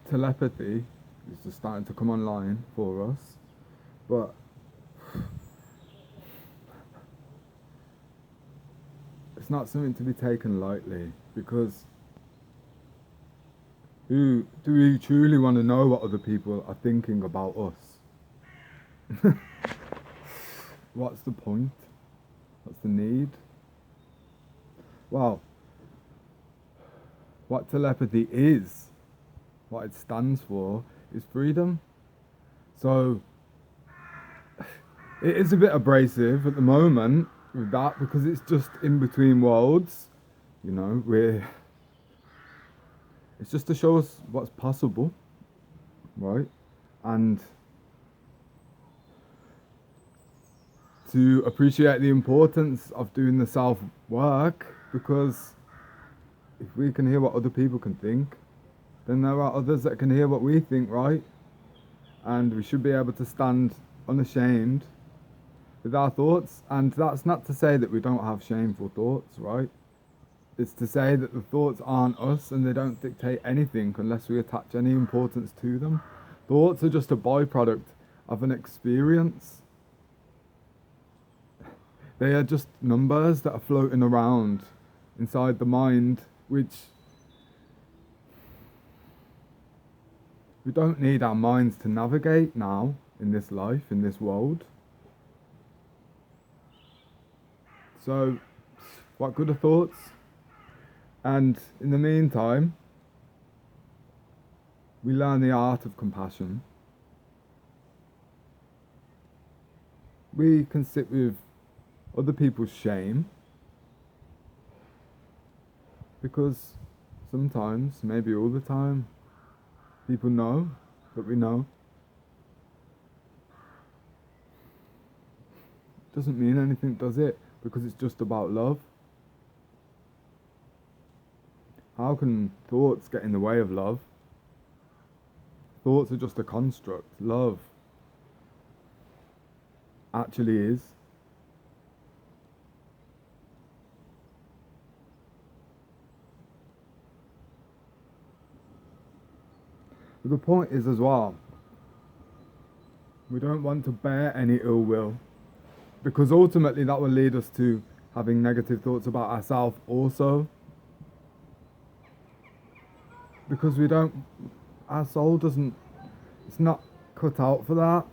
telepathy is just starting to come online for us, but it's not something to be taken lightly, because who do we truly want to know what other people are thinking about us? What's the point? What's the need? Well, what telepathy is, what it stands for, is freedom. So it is a bit abrasive at the moment with that, because it's just in between worlds. You know, it's just to show us what's possible, right? And to appreciate the importance of doing the self work, because if we can hear what other people can think, then there are others that can hear what we think, right? And we should be able to stand unashamed with our thoughts. And that's not to say that we don't have shameful thoughts, right? It's to say that the thoughts aren't us, and they don't dictate anything unless we attach any importance to them. Thoughts are just a byproduct of an experience. They are just numbers that are floating around inside the mind, which we don't need our minds to navigate now in this life, in this world. So, what good are thoughts? And in the meantime, we learn the art of compassion. We can sit with other people's shame, because sometimes, maybe all the time, people know that we know. Doesn't mean anything, does it? Because it's just about love. How can thoughts get in the way of love? Thoughts are just a construct. Love actually is. But the point is as well, we don't want to bear any ill will, because ultimately that will lead us to having negative thoughts about ourselves also. Because our soul it's not cut out for that.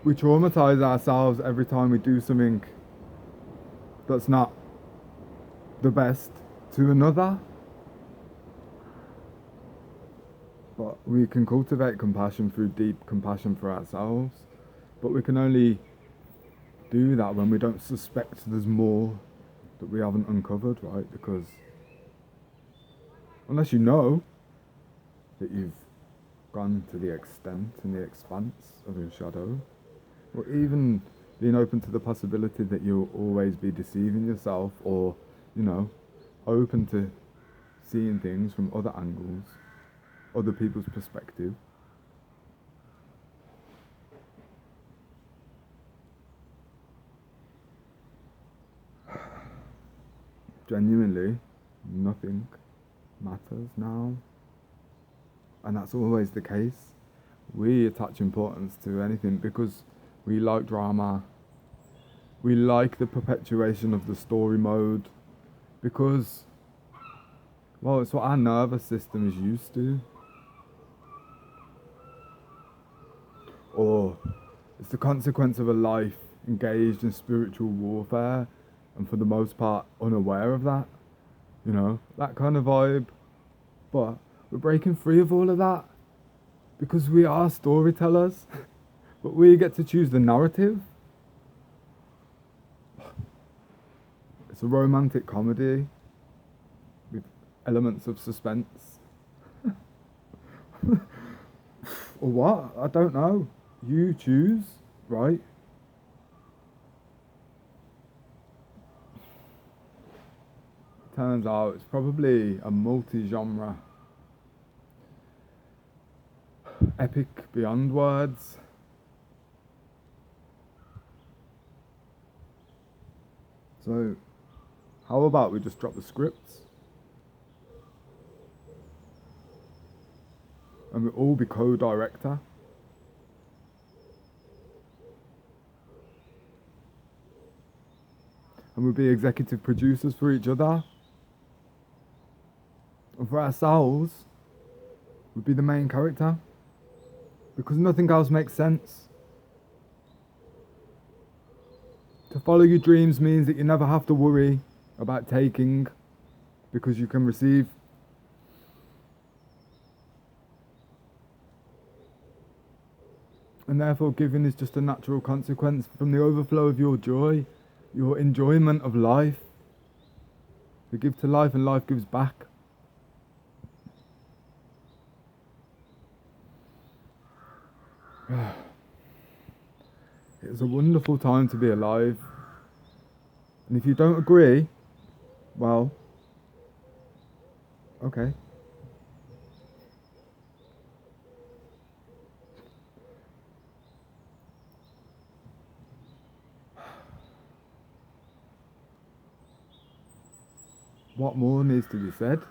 We traumatize ourselves every time we do something that's not the best to another. But we can cultivate compassion through deep compassion for ourselves. But we can only do that when we don't suspect there's more that we haven't uncovered, right? Because unless you know that you've gone to the extent and the expanse of your shadow, or even being open to the possibility that you'll always be deceiving yourself, or, open to seeing things from other angles, other people's perspective. Genuinely, nothing matters now. And that's always the case. We attach importance to anything because we like drama. We like the perpetuation of the story mode, because, well, it's what our nervous system is used to. Or it's the consequence of a life engaged in spiritual warfare, and for the most part unaware of that. That kind of vibe. But we're breaking free of all of that, because we are storytellers. But we get to choose the narrative. It's a romantic comedy with elements of suspense. Or what? I don't know. You choose, right? Turns out it's probably a multi-genre epic beyond words. So, how about we just drop the scripts? and we'll all be co-director. And we'll be executive producers for each other. And for ourselves, we'll be the main character. Because nothing else makes sense. To follow your dreams means that you never have to worry about taking, because you can receive. And therefore giving is just a natural consequence from the overflow of your joy, your enjoyment of life. You give to life and life gives back. It's a wonderful time to be alive. And if you don't agree, well, okay. What more needs to be said?